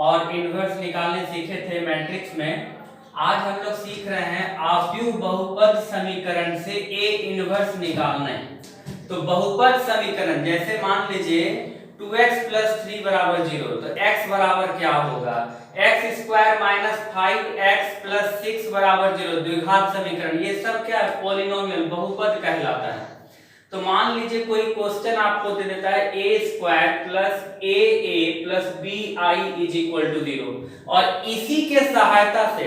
और इनवर्स निकालने सीखे थे मैट्रिक्स में। आज हम लोग सीख रहे हैं आव्यूह बहुपद समीकरण से ए इनवर्स निकालना है। तो बहुपद समीकरण जैसे मान लीजिए 2x + 3 = 0, तो x बराबर क्या होगा, x² - 5x + 6 = 0, द्विघात समीकरण। ये सब क्या है, पॉलिनोमियल बहुपद कहलाता है। तो मान लीजिए कोई क्वेश्चन आपको दे देता है a² + aa + bi = 0, और इसी के सहायता से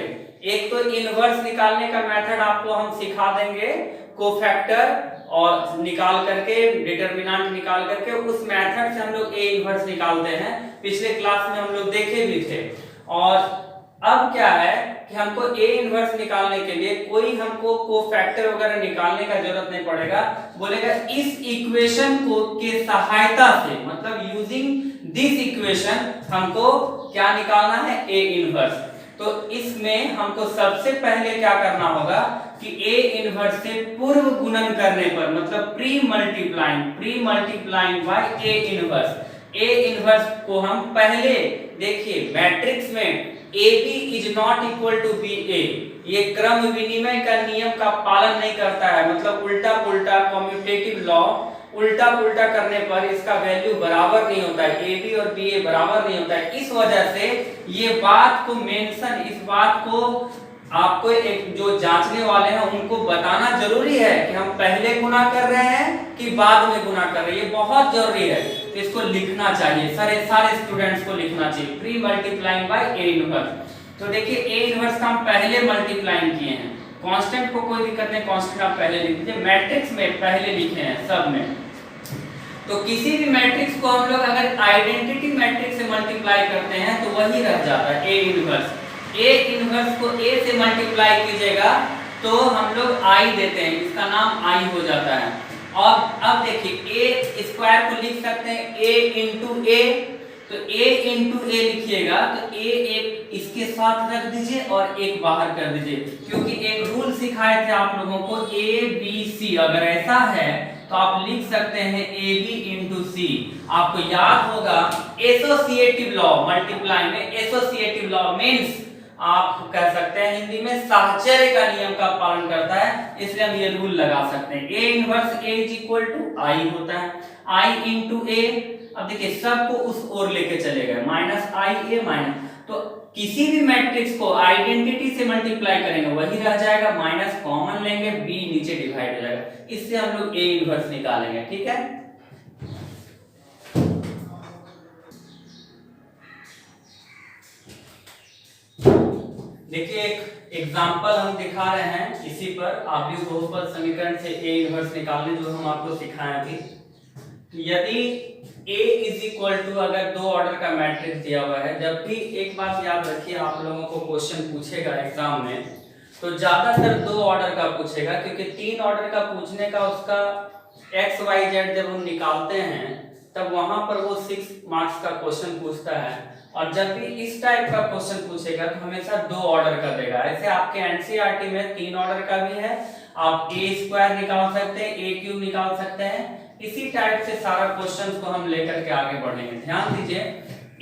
एक तो इनवर्स निकालने का मेथड आपको हम सिखा देंगे, कोफैक्टर और निकाल करके, डिटरमिनेंट निकाल करके, उस मेथड से हम लोग ए इनवर्स निकालते हैं। पिछले क्लास में हम लोग देखे भी थे। और अब क्या है कि हमको ए इनवर्स निकालने के लिए कोई हमको कोफैक्टर वगैरह निकालने का जरूरत नहीं पड़ेगा। बोलेगा इस इक्वेशन को के सहायता से, मतलब यूजिंग दिस इक्वेशन हमको क्या निकालना है, ए इनवर्स। तो इसमें हमको सबसे पहले क्या करना होगा कि ए इनवर्स से पूर्व गुणन करने पर, मतलब pre multiplying by A inverse. A inverse को हम पहले देखिए मैट्रिक्स में AB ≠ BA, ये क्रम विनिमय का नियम का पालन नहीं करता है, मतलब उल्टा पुल्टा कम्यूटेटिव लॉ, उल्टा पुल्टा करने पर इसका वैल्यू बराबर नहीं होता है, AB और BA बराबर नहीं होता है। इस वजह से ये बात को मेंशन, इस बात को आपको एक जो जांचने वाले हैं उनको बताना जरूरी है कि हम पहले गुना कर रहे हैं कि बाद में गुना कर रहे हैं, ये बहुत जरूरी है। तो इसको लिखना चाहिए, सारे स्टूडेंट्स को लिखना चाहिए, pre multiplying by A inverse. तो देखिए ए इनवर्स का हम पहले मल्टीप्लाइंग किए हैं, कांस्टेंट को कोई दिक्कत नहीं, कांस्टेंट आप पहले लिख दीजिए, मैट्रिक्स में पहले लिखे हैं सब में। तो किसी भी मैट्रिक्स को हम लोग अगर आइडेंटिटी मैट्रिक्स से मल्टीप्लाई करते हैं तो वही रह जाता है ए इनवर्स। ए इनवर्स को ए से मल्टीप्लाई कीजिएगा तो हम लोग आई देते हैं, इसका नाम आई हो जाता है। और अब देखिए ए स्क्वायर को लिख सकते हैं a × a, तो a × a लिखिएगा तो a एक इसके साथ रख दीजिए और एक बाहर कर दीजिए, क्योंकि एक रूल सिखाए थे आप लोगों को ABC, अगर ऐसा है तो आप लिख सकते हैं AB × C। आपको याद होगा एसोसिएटिव लॉ, मल्टीप्लाई में एसोसिएटिव लॉ मींस आप कह सकते हैं हिंदी में साहचर्य का नियम का पालन करता है, इसलिए हम ये रूल लगा सकते हैं। A इनवर्स A = I होता है, I × A। अब देखिए सबको उस ओर लेके चले गए, -IA-। तो किसी भी मैट्रिक्स को आइडेंटिटी से मल्टीप्लाई करेंगे वही रह जाएगा, माइनस कॉमन लेंगे, B नीचे डिवाइड हो जाएगा, इससे हम लोग A इनवर्स निकालेंगे। ठीक है, देखिए एक एग्जांपल हम दिखा रहे हैं इसी पर, आव्यूह बहुपद समीकरण से ए इनवर्स निकालने, जो हम आपको सिखाए थे। यदि A = अगर दो ऑर्डर का मैट्रिक्स दिया हुआ है, जब भी एक बात याद रखिए, आप लोगों को क्वेश्चन पूछेगा एग्जाम में तो ज्यादातर दो ऑर्डर का पूछेगा, क्योंकि तीन ऑर्डर का पूछने का उसका XYZ जब हम निकालते हैं तब वहां पर वो 6 मार्क्स का क्वेश्चन पूछता है। और जब भी इस टाइप का क्वेश्चन पूछेगा तो हमेशा दो ऑर्डर का देगा। ऐसे आपके एनसीईआरटी में 3 ऑर्डर का भी है, आप A² निकाल सकते हैं, A³ निकाल सकते हैं। इसी टाइप से सारा क्वेश्चंस को हम लेकर के आगे बढ़ेंगे। ध्यान दीजिए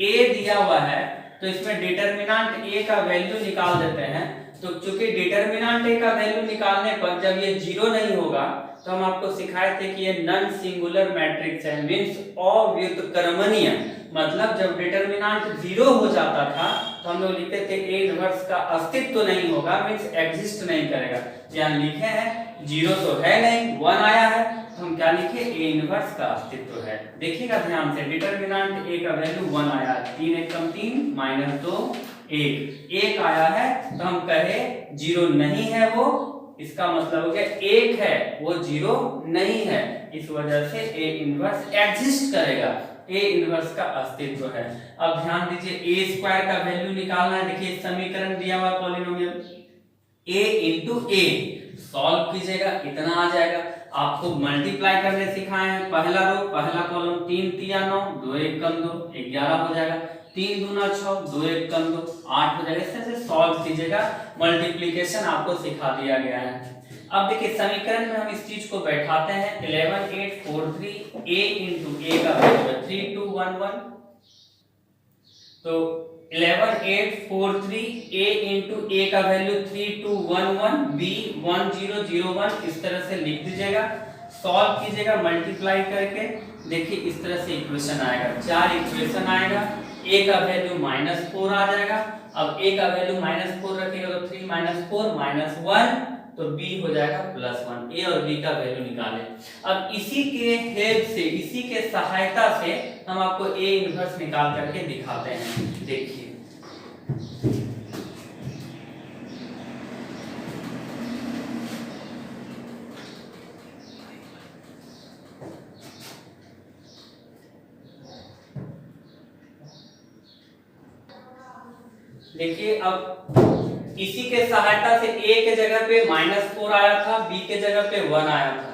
A दिया हुआ है तो इसमें डिटरमिनेंट A का वैल्यू निकाल देते हैं। तो चूंकि डिटरमिनेंट A का वैल्यू निकालने पर जब ये 0 नहीं होगा तो हम आपको सिखाए थे कि ये नॉन सिंगुलर मैट्रिक्स है, मींस अव्युत्क्रमणीय। मतलब जब डिटरमिनेंट 0 हो जाता था तो हम लोग लिखते थे ए इनवर्स का अस्तित्व तो नहीं होगा, मींस एग्जिस्ट नहीं करेगा। यहाँ लिखे हैं 0 तो है नहीं, 1 आया है, तो हम क्या लिखे, ए इनवर्स का अस्तित्व है। देखिएगा ध्यान से, डिटरमिनेंट ए का वैल्यू 1 आया, 3 × 1 = 3, -2 1 आया है, तो हम कहे 0 नहीं है वो, इसका मतलब हो गया 1 है, वो 0 नहीं है, इस वजह से ए इनवर्स एग्जिस्ट करेगा, ए इनवर्स का अस्तित्व है। अब ध्यान दीजिए A² का वैल्यू निकालना है। देखिए समीकरण दिया हुआ पॉलिनोमियल A × A, सॉल्व कीजिएगा, इतना आ जाएगा। आपको मल्टीप्लाई करने सिखाए हैं, पहला रो पहला कॉलम, 3 × 3 = 9, 2 × 1 = 2, 11 हो जाएगा, 3 × 2 = 6, 2 × 1 = 2, 8 हो जाएगा। इस तरह से सॉल्व कीजिएगा, मल्टीप्लिकेशन आपको सिखा दिया गया है। अब देखिए समीकरण में हम इस चीज को बैठाते हैं, 11 8 4 3 A × A का वैल्यू है 3211, तो 11 8 4 3 a इंटू ए का वैल्यू 3211 b 1001 इस तरह से लिख दीजिएगा, सॉल्व कीजिएगा मल्टीप्लाई करके। देखिए इस तरह से इक्वेशन आएगा, 4 इक्वेशन आएगा, a का वैल्यू -4 आ जाएगा। अब a का वैल्यू -4 रखिएगा तो 3 - 4 -1 तो b हो जाएगा +1। a और b का वैल्यू निकालें। अब इसी के हेल्प से, इसी के सहायता से हम आपको a इनवर्स निकाल करके दिखाते हैं। देखिए देखिए अब इसी के सहायता से a के जगह पे -4 आया था, b के जगह पे 1 आया था,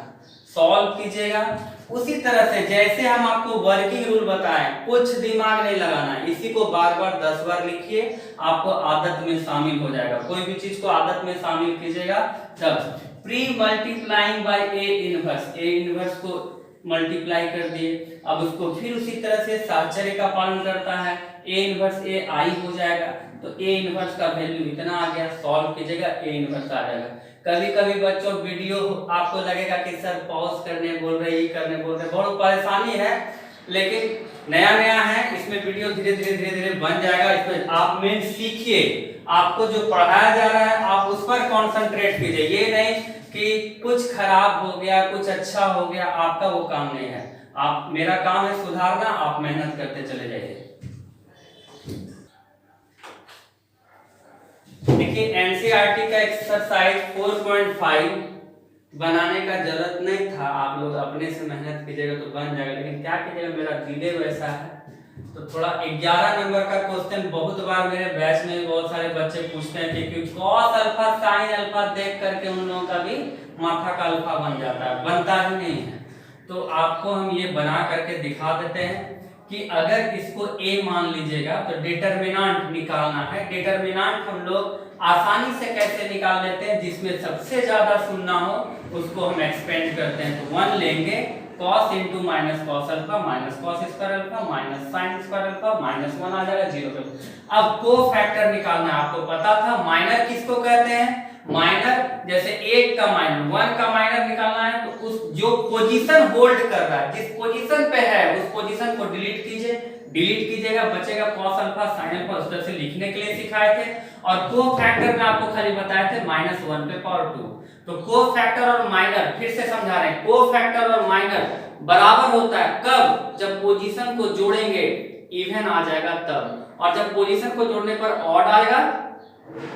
सॉल्व कीजिएगा। उसी तरह से जैसे हम आपको वर्किंग रूल बताएं, कुछ दिमाग नहीं लगाना है, इसी को बार बार 10 बार लिखिए, आपको आदत में शामिल हो जाएगा। कोई भी चीज को आदत में शामिल कीजिएगा तब pre multiplying by A inverse को मल्टीप्लाई कर दिए। अब उसको फिर उसी तरह से साहचर्य का पालन करता है, ए इनवर्स ए आई हो जाएगा, तो ए इनवर्स का वैल्यू इतना आ गया, सॉल्व कीजिएगा ए इनवर्स आ जाएगा। कभी कभी बच्चों वीडियो आपको लगेगा कि सर पॉज करने बोल रहे, ये करने बोल रहे, बहुत परेशानी है, लेकिन नया नया है, इसमें वीडियो धीरे धीरे बन जाएगा। इसमें आप मेन सीखिए, आपको जो पढ़ाया जा रहा है आप उस पर कॉन्सेंट्रेट कीजिए, ये नहीं कि कुछ खराब हो गया, कुछ अच्छा हो गया, आपका वो काम नहीं है। आप, मेरा काम है सुधारना, आप मेहनत करते चले जाइए। देखिए एनसीईआरटी का एक्सरसाइज 4.5 बनाने का जरूरत नहीं था, आप लोग अपने से मेहनत कीजिएगा तो बन जाएगा, लेकिन क्या कीजिएगा, मेरा डिले वैसा है। तो थोड़ा 11 नंबर का क्वेश्चन बहुत बार मेरे बैच में बहुत सारे बच्चे पूछते हैं कि कॉस अल्फा साइन अल्फा देख करके उन लोगों का भी माथा का अल्फा बन जाता है, बनता ही नहीं है। तो आपको हम ये बना करके दिखा देते हैं कि अगर इसको a मान लीजिएगा तो डिटरमिनेंट निकालना है। डिटरमिनेंट हम लोग आसानी से कैसे निकाल लेते हैं, जिसमें सबसे ज्यादा सुनना हो उसको हम एक्सपेंड करते हैं। तो 1 लेंगे, cos into minus cos alpha minus cos square alpha minus sine square alpha -1 आ जाएगा 0 पे। अब को फैक्टर निकालना है, आपको पता था माइनर किसको कहते हैं, माइनर जैसे 1 का माइनर 1 का माइनर निकालना है तो उस जो पोजीशन होल्ड कर रहा है, जिस पोजीशन पे है उस पोजीशन को डिलीट कीजिएगा, बचेगा cos अल्फा sin अल्फा। उस तरह से लिखने के लिए सिखाए थे। और को फैक्टर में आपको खाली बताए थे -1 पे पावर 2। तो को फैक्टर और माइनर फिर से समझा रहे हैं, को फैक्टर और माइनर बराबर होता है कब, जब पोजीशन को जोड़ेंगे इवन आ जाएगा तब, और जब पोजीशन को जोड़ने पर ऑड आएगा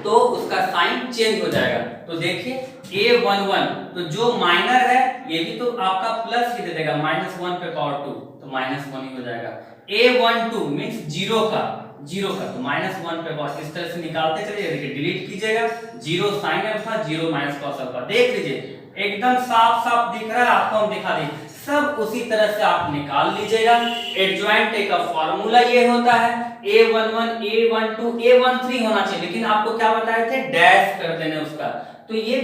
तो उसका साइन चेंज हो जाएगा। तो देखिए a11 तो जो माइनर है ये भी तो आपका प्लस ही दे देगा, -1 पे पावर 2 तो -1 ही हो जाएगा। a12 मींस 0 का तो -1 पे पावर, इस तरह से निकालते चलिए। देखिए डिलीट कीजिएगा, 0 sine alpha 0 minus cos alpha, देख लीजिए एकदम साफ दिख रहा है, आपको हम दिखा दें। सब उसी तरह से आप निकाल लीजिएगा। एडजॉइंट ए का फार्मूला ये होता है, a11 a12 a13 होना चाहिए, लेकिन आपको क्या बताए थे, डैश कर देने उसका, तो ये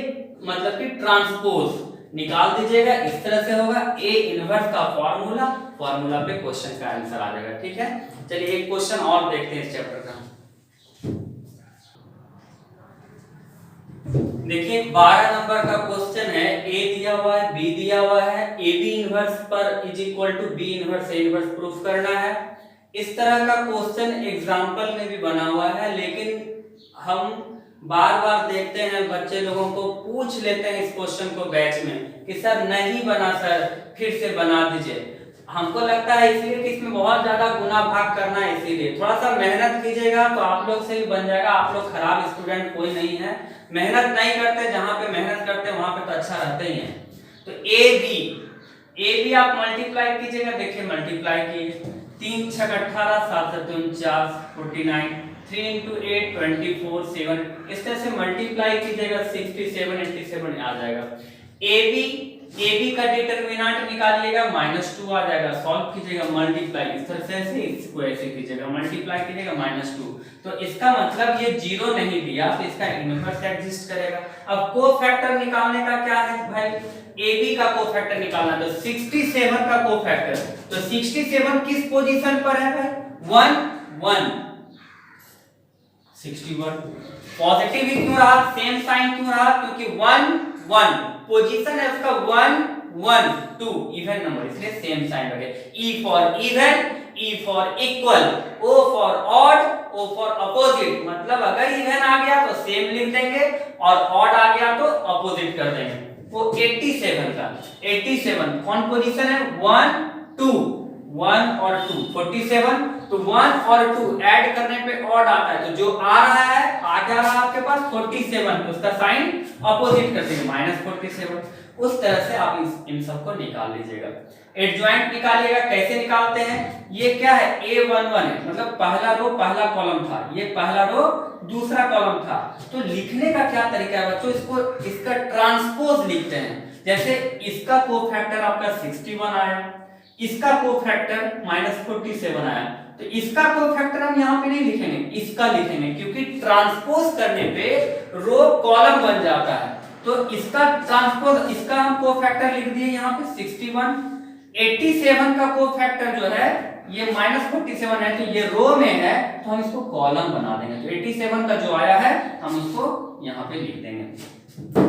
मतलब कि ट्रांसपोज निकाल दीजिएगा, इस तरह से होगा। ए इनवर्स का फार्मूला पे क्वेश्चन का आंसर आ जाएगा। ठीक है, चलिए एक क्वेश्चन और देखते हैं इस चैप्टर का। देखिए 12 नंबर का क्वेश्चन है, ए दिया हुआ है, बी दिया हुआ है, ए बी इनवर्स पर is equal to B inverse A inverse proof करना है। इस तरह का क्वेश्चन एग्जाम्पल में भी बना हुआ है, लेकिन हम बार देखते हैं बच्चे लोगों को पूछ लेते हैं इस क्वेश्चन को बैच में कि सर नहीं बना, सर फिर से बना दीजिए। हमको लगता है इसलिए कि इसमें बहुत ज्यादा गुना भाग करना है, इसीलिए थोड़ा सा मेहनत कीजिएगा तो आप लोग से भी बन जाएगा। आप लोग खराब स्टूडेंट कोई नहीं है, मेहनत नहीं करते, जहां पे मेहनत करते हैं वहां पे तो अच्छा रहते ही है। तो ए बी आप मल्टीप्लाई कीजिएगा, देखिए मल्टीप्लाई कीजिए, 3 6 18 7 7 49 49, 3 into 8 24 7, इस तरह से मल्टीप्लाई कीजिएगा, 67 87 आ जाएगा। ए बी का डिटरमिनेंट निकालिएगा, -2 आ जाएगा, सॉल्व कीजिएगा, मल्टीप्लाई इस तरह से ऐसे इसको ऐसे कीजिएगा, मल्टीप्लाई कीजिएगा -2, तो इसका मतलब ये 0 नहीं दिया तो इसका इनवर्स एग्जिस्ट करेगा। अब को फैक्टर निकालने का क्या है भाई, ए बी का को फैक्टर निकालना, तो 67 का को फैक्टर, तो 67 किस पोजीशन पर है भाई, 1 1, 61। पॉजिटिव ही क्यों रहा, सेम साइन क्यों रहा, क्योंकि 1 1 पोजीशन है उसका 1 1 2 इवन नंबर, इसलिए सेम साइन रखे। E for even, E for equal, O for odd, O for opposite. मतलब अगर इवन आ गया तो सेम लिख देंगे और ऑड आ गया तो अपोजिट कर देंगे। वो 87 का 87 कौन पोजीशन है, 1 2 1 और 2 47। तो 1 और 2 ऐड करने पे ऑड आता है, तो जो आ रहा है आ क्या रहा आपके पास 47, तो उसका साइन अपोजिट कर देंगे -47। उस तरह से आप इन सबको निकाल लीजिएगा। एडजॉइंट निकालिएगा, कैसे निकालते हैं, ये क्या है A11 है, मतलब पहला रो पहला कॉलम था, ये पहला रो दूसरा कॉलम था। तो लिखने का क्या तरीका है बच्चों, इसका ट्रांसपोज लिखते हैं। जैसे इसका कोफैक्टर आपका 61 आया, इसका कोफैक्टर -47 आया, तो इसका कोफैक्टर हम यहाँ पे नहीं लिखेंगे, इसका लिखेंगे, क्योंकि ट्रांसपोज करने पे रो कॉलम बन जाता है। तो इसका ट्रांसपोज, इसका हम कोफैक्टर लिख दिए यहाँ पे 61। 87 का कोफैक्टर जो है ये -47 है, तो ये रो में है, तो हम इसको कॉलम बना देंगे। तो 87 का जो आया है हम उसको यहाँ पे लिख देंगे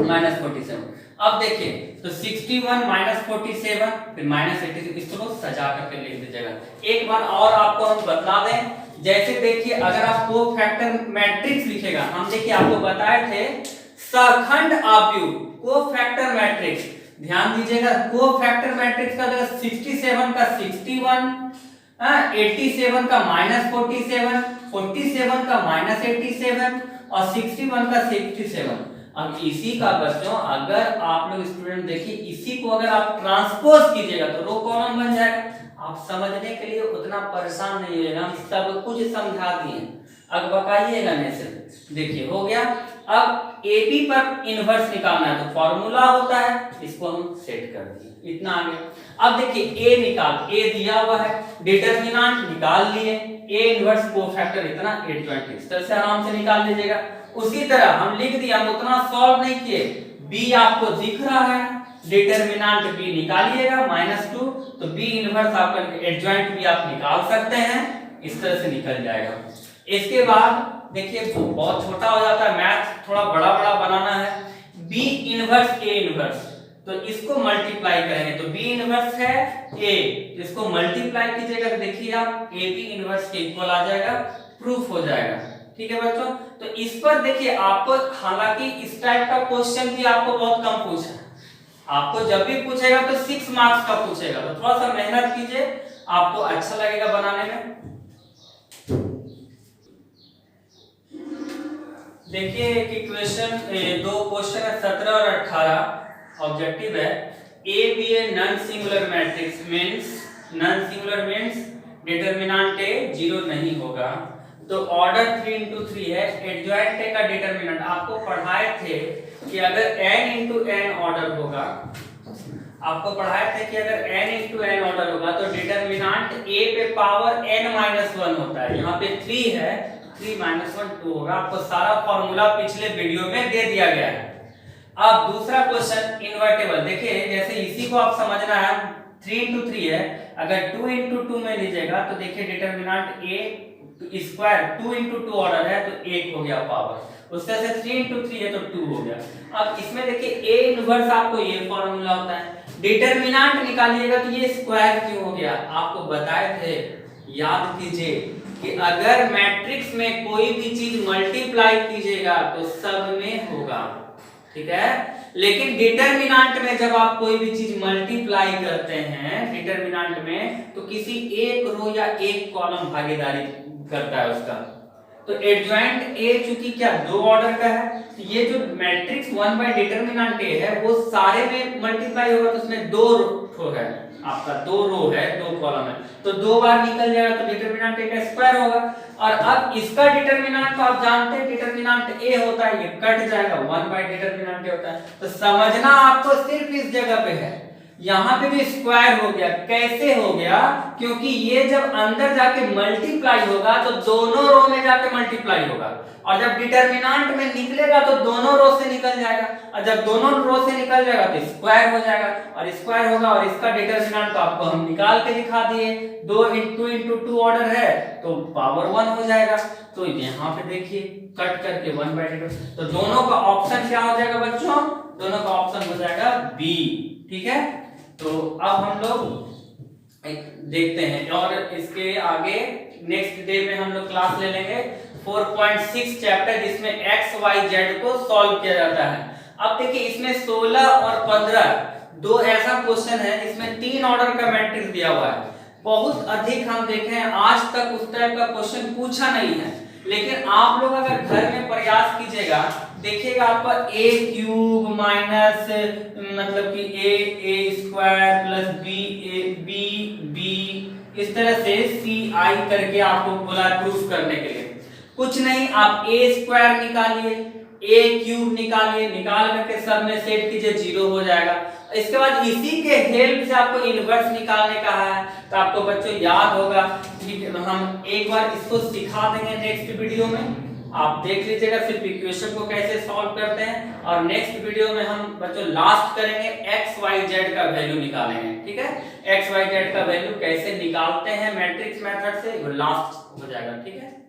-47। अब देखिए तो 61 -47 फिर -87, इसको सजा करके लिख दीजिएगा। एक बार और आपको हम बता दें, जैसे देखिए अगर आप कोफैक्टर मैट्रिक्स लिखेगा, हम देखिए आपको बताए थे सखंड आव्यूह कोफैक्टर मैट्रिक्स, ध्यान दीजिएगा कोफैक्टर मैट्रिक्स का जो 67 का 61, 87 का -47, 47 का -87 और 61 का 67। अब इसी का बच्चों अगर आप लोग स्टूडेंट देखिए, इसी को अगर आप ट्रांसपोज कीजिएगा तो रो कॉलम बन जाएगा। आप समझने के लिए उतना परेशान नहीं होइएगा, हम सब कुछ समझा दिए, अब बताइएगा नहीं सिर्फ। देखिए हो गया। अब AB पर इनवर्स निकालना है तो फॉर्मूला होता है, इसको हम सेट कर दिए, इतना आ गया। अब देखिए A निकाल, A दिया हुआ है, डिटरमिनेंट निकाल लिए, A इनवर्स कोफैक्टर इतना 820, इस तरह से आराम से निकाल लीजिएगा। उसी तरह हम लिख दिया, हम उतना सॉल्व नहीं किए, B आपको दिख रहा है, डिटरमिनेंट B निकालिएगा -2, तो B इनवर्स आपका एडजॉइंट भी आप निकाल सकते हैं, इस तरह से निकल जाएगा। इसके बाद देखिए बहुत छोटा हो जाता है, मैथ थोड़ा बड़ा बड़ा बनाना है। B इनवर्स A इनवर्स, तो इसको मल्टीप्लाई करेंगे, तो B इनवर्स है A, इसको मल्टीप्लाई कीजिएगा तो देखिए आप AB इनवर्स के इक्वल आ जाएगा, प्रूफ हो जाएगा। ठीक है बच्चों, तो इस पर देखिए आपको, हालांकि इस टाइप का क्वेश्चन भी आपको बहुत कम पूछा है, आपको जब भी पूछेगा तो 6 मार्क्स का पूछेगा, तो थोड़ा सा मेहनत कीजिए, आपको अच्छा लगेगा बनाने में। देखिए कि क्वेश्चन, दो क्वेश्चन है 17 और 18, ऑब्जेक्टिव है A be a non singular matrix means determinant A 0 नहीं होगा, तो ऑर्डर 3 into 3 है, एडजॉइंट A का डिटरमिनेंट आपको पढ़ाए थे कि अगर n into n ऑर्डर होगा, आपको पढ़ाए थे कि अगर n into n ऑर्डर होगा तो डिटरमिनेंट A पे पावर n-1 होता है, यहाँ पे 3 है, 3 - 1 2 होगा। आपको सारा फॉर्मूला पिछले वीडियो में दे दिया गया है। अब दूसरा क्वेश्चन इन्वर्टेबल, देखिए जैसे इसी को आप समझना है, 3 into 3 है, अगर 2 into 2 में लीजिएगा तो देखिए determinant A square 2 into 2 order है तो 1 हो गया पावर, उस तरह से 3 into 3 है तो 2 हो गया। अब इसमें देखिए A इनवर्स आपको ये फॉर्मूला होता है, डिटरमिनेंट निकालिएगा तो ये स्क्वायर क्यों हो गया, आपको बताए थे, याद कीजिए कि अगर मैट्रिक्स में कोई भी चीज मल्टीप्लाई कीजिएगा तो सब में होगा, ठीक है, लेकिन डिटरमिनेंट में जब आप कोई भी चीज मल्टीप्लाई करते हैं डिटरमिनेंट में, तो किसी एक रो या एक कॉलम भागीदारी करता है उसका। तो एडजॉइंट A चूंकि क्या 2 ऑर्डर का है, तो ये जो मैट्रिक्स 1 बाय डिटरमिनेंट A है वो सारे में मल्टीप्लाई होगा, तो उसमें 2 रो है, आपका 2 रो है, 2 कॉलम है, तो 2 बार निकल जाएगा, तो डिटरमिनेंट A का स्क्वायर होगा। और अब इसका डिटरमिनेंट तो आप जानते हैं डिटरमिनेंट A होता है, ये कट जाएगा, 1 बाय डिटरमिनेंट A होता है। तो समझना आपको सिर्फ इस जगह पे है, यहाँ पे भी स्क्वायर हो गया। कैसे हो गया? क्योंकि ये जब अंदर जाके मल्टीप्लाई होगा तो दोनों रो में जाके मल्टीप्लाई होगा, और जब डिटर्मिनेंट में निकलेगा तो दोनों रो से निकल जाएगा, और जब दोनों रो से निकल जाएगा तो स्क्वायर हो जाएगा, और स्क्वायर होगा, और इसका डिटर्मिनेंट तो आपको हम निकाल के दिखा दिए, 2 × 2 ऑर्डर है तो पावर 1 हो जाएगा। तो यहाँ पे देखिए कट करके 1/2, तो दोनों का ऑप्शन क्या हो जाएगा बच्चों? दोनों का ऑप्शन हो जाएगा बी। ठीक है, तो अब हम लोग देखते हैं, और इसके आगे नेक्स्ट डे में हम लोग क्लास ले लेंगे 4.6 चैप्टर, जिसमें x y z को सॉल्व किया जाता है। अब देखिए इसमें 16 और 15 दो ऐसा क्वेश्चन है जिसमें 3 ऑर्डर का मैट्रिक्स दिया हुआ है। बहुत अधिक हम देखें आज तक उस टाइप का क्वेश्चन पूछा नहीं है, लेकिन आप लोग अगर घर में प्रयास कीजिएगा, देखिएगा आपका a क्यूब माइनस मतलब कि a स्क्वायर प्लस b इस तरह से ci करके आपको बोला प्रूफ करने के लिए। कुछ नहीं, आप a स्क्वायर निकालिए, a क्यूब निकालिए, निकाल करके सब में सेट कीजिए, 0 हो जाएगा। इसके बाद इसी के हेल्प से आपको इनवर्स निकालने का है, तो आपको बच्चों याद होगा। ठीक है, हम एक बार इसको सिखा देंगे नेक्स्ट वीडियो में, आप देख लीजिएगा सिर्फ इक्वेशन को कैसे सॉल्व करते हैं, और नेक्स्ट वीडियो में हम बच्चों लास्ट करेंगे x y z का वैल्यू निकालेंगे। ठीक है, x y z का वैल्यू कैसे निकालते हैं मैट्रिक्स मेथड से, वो लास्ट हो जाएगा। ठीक है।